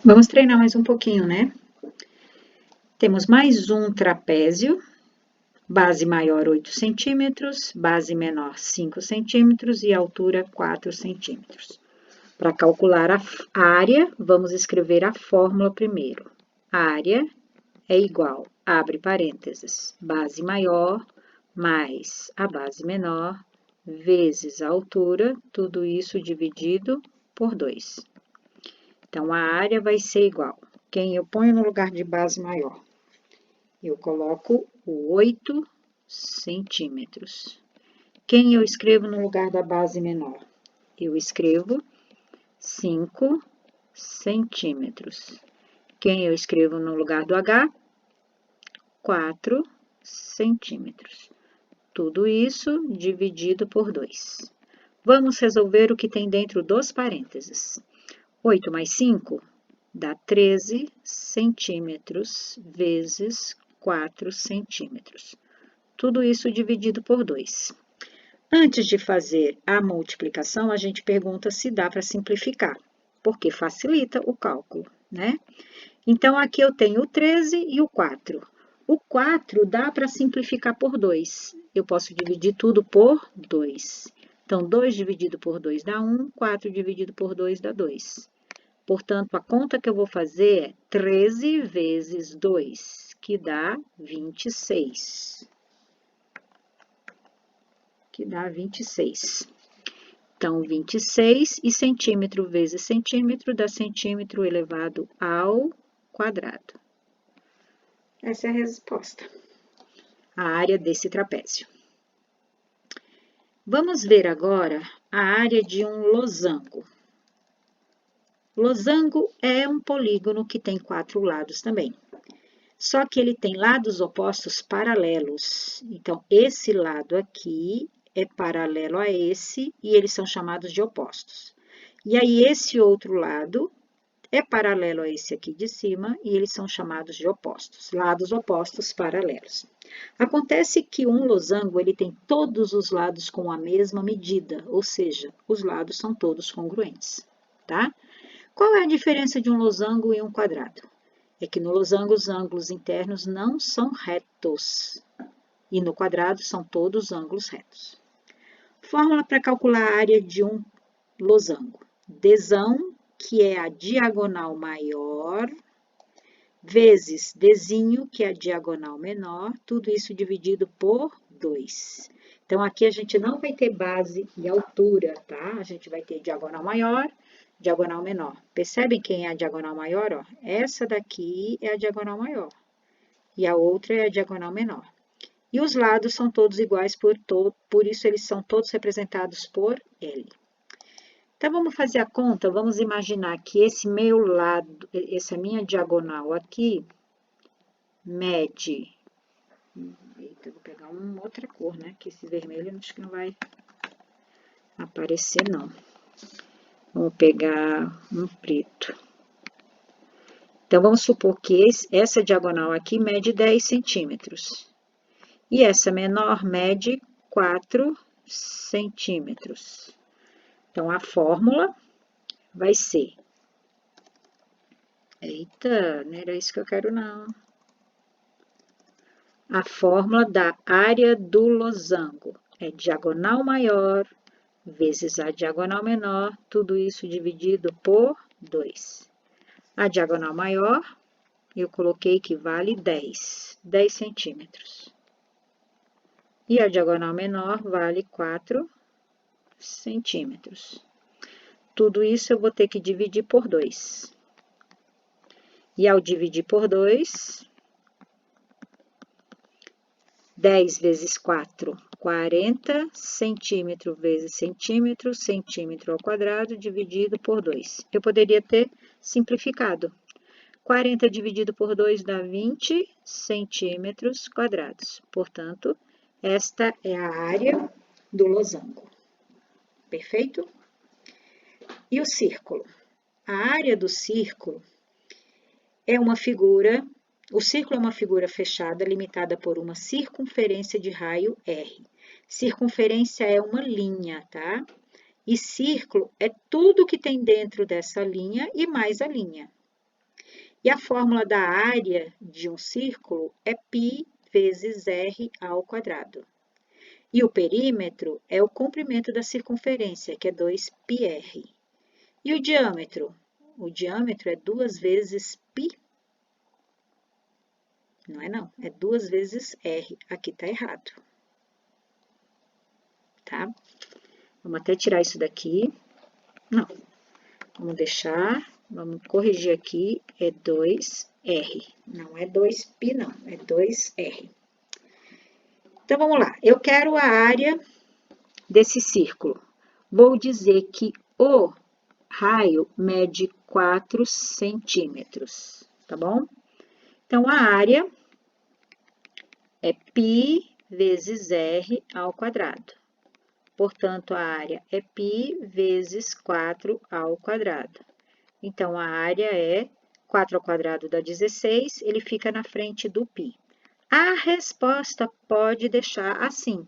Vamos treinar mais um pouquinho, né? Temos mais um trapézio, base maior 8 centímetros, base menor 5 centímetros e altura 4 centímetros. Para calcular a área, vamos escrever a fórmula primeiro. Área é igual, abre parênteses, base maior mais a base menor, vezes a altura, tudo isso dividido por 2. Então, a área vai ser igual. Quem eu ponho no lugar de base maior? Eu coloco o 8 centímetros. Quem eu escrevo no lugar da base menor? Eu escrevo 5 centímetros. Quem eu escrevo no lugar do H? 4 centímetros. Tudo isso dividido por 2. Vamos resolver o que tem dentro dos parênteses. 8 mais 5 dá 13 centímetros vezes 4 centímetros. Tudo isso dividido por 2. Antes de fazer a multiplicação, a gente pergunta se dá para simplificar, porque facilita o cálculo, né? Então, aqui eu tenho o 13 e o 4. O 4 dá para simplificar por 2. Eu posso dividir tudo por 2. Então, 2 dividido por 2 dá 1, 4 dividido por 2 dá 2. Portanto, a conta que eu vou fazer é 13 vezes 2, que dá 26. Que dá 26. Então, 26 e centímetro vezes centímetro dá centímetro elevado ao quadrado. Essa é a resposta. A área desse trapézio. Vamos ver agora a área de um losango. Losango é um polígono que tem 4 lados também. Só que ele tem lados opostos paralelos. Então, esse lado aqui é paralelo a esse e eles são chamados de opostos. E aí, esse outro lado é paralelo a esse aqui de cima e eles são chamados de opostos, lados opostos paralelos. Acontece que um losango, ele tem todos os lados com a mesma medida, ou seja, os lados são todos congruentes, tá? Qual é a diferença de um losango e um quadrado? É que no losango os ângulos internos não são retos e no quadrado são todos ângulos retos. Fórmula para calcular a área de um losango. Dzão, que é a diagonal maior, vezes Dzinho, que é a diagonal menor, tudo isso dividido por 2. Então, aqui a gente não vai ter base e altura, tá? A gente vai ter diagonal maior, diagonal menor. Percebem quem é a diagonal maior? Ó? Essa daqui é a diagonal maior e a outra é a diagonal menor. E os lados são todos iguais, por isso eles são todos representados por L. Então, vamos fazer a conta, vamos imaginar que esse meu lado, essa minha diagonal aqui, mede... Eita, vou pegar uma outra cor, né? Que esse vermelho acho que não vai aparecer, não. Vamos pegar um preto. Então, vamos supor que essa diagonal aqui mede 10 centímetros. E essa menor mede 4 centímetros. Então, a fórmula vai ser... Eita, não era isso que eu quero, não. A fórmula da área do losango é diagonal maior vezes a diagonal menor, tudo isso dividido por 2. A diagonal maior, eu coloquei que vale 10 centímetros. E a diagonal menor vale 4 centímetros. Tudo isso eu vou ter que dividir por 2. E ao dividir por 2, 10 vezes 4, 40 centímetro vezes centímetro, centímetro ao quadrado, dividido por 2. Eu poderia ter simplificado. 40 dividido por 2 dá 20 centímetros quadrados. Portanto, esta é a área do losango. Perfeito? E o círculo? A área do círculo é uma figura... O círculo é uma figura fechada limitada por uma circunferência de raio R. Circunferência é uma linha, tá? E círculo é tudo que tem dentro dessa linha e mais a linha. E a fórmula da área de um círculo é π vezes r ao quadrado. E o perímetro é o comprimento da circunferência, que é 2πr. E o diâmetro? O diâmetro é 2 vezes π. Não é não, é 2 vezes r. Aqui tá errado. Tá? Vamos até tirar isso daqui. Não. Vamos deixar, vamos corrigir aqui, é 2r. Não é 2π, não, é 2r. Então, vamos lá. Eu quero a área desse círculo. Vou dizer que o raio mede 4 centímetros, tá bom? Então, a área é π vezes r ao quadrado. Portanto, a área é π vezes 4 ao quadrado. Então, a área é 4 ao quadrado dá 16, ele fica na frente do π. A resposta pode deixar assim.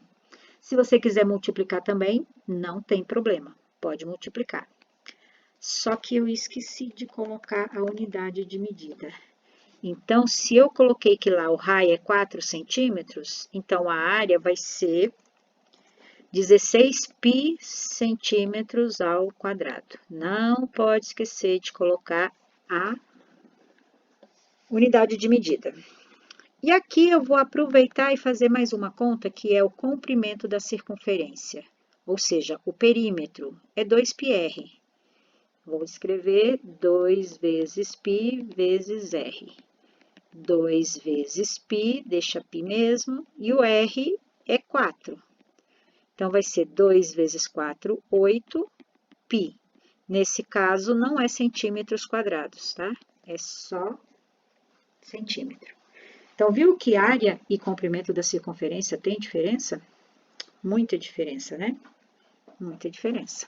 Se você quiser multiplicar também, não tem problema, pode multiplicar. Só que eu esqueci de colocar a unidade de medida. Então, se eu coloquei que lá o raio é 4 centímetros, então a área vai ser 16π centímetros ao quadrado. Não pode esquecer de colocar a unidade de medida. E aqui eu vou aproveitar e fazer mais uma conta, que é o comprimento da circunferência, ou seja, o perímetro é 2πr. Vou escrever 2 vezes π vezes r. 2 vezes π, deixa π mesmo, e o r é 4. Então, vai ser 2 vezes 4, 8π. Nesse caso, não é centímetros quadrados, tá? É só centímetro. Então, viu que área e comprimento da circunferência tem diferença? Muita diferença, né? Muita diferença.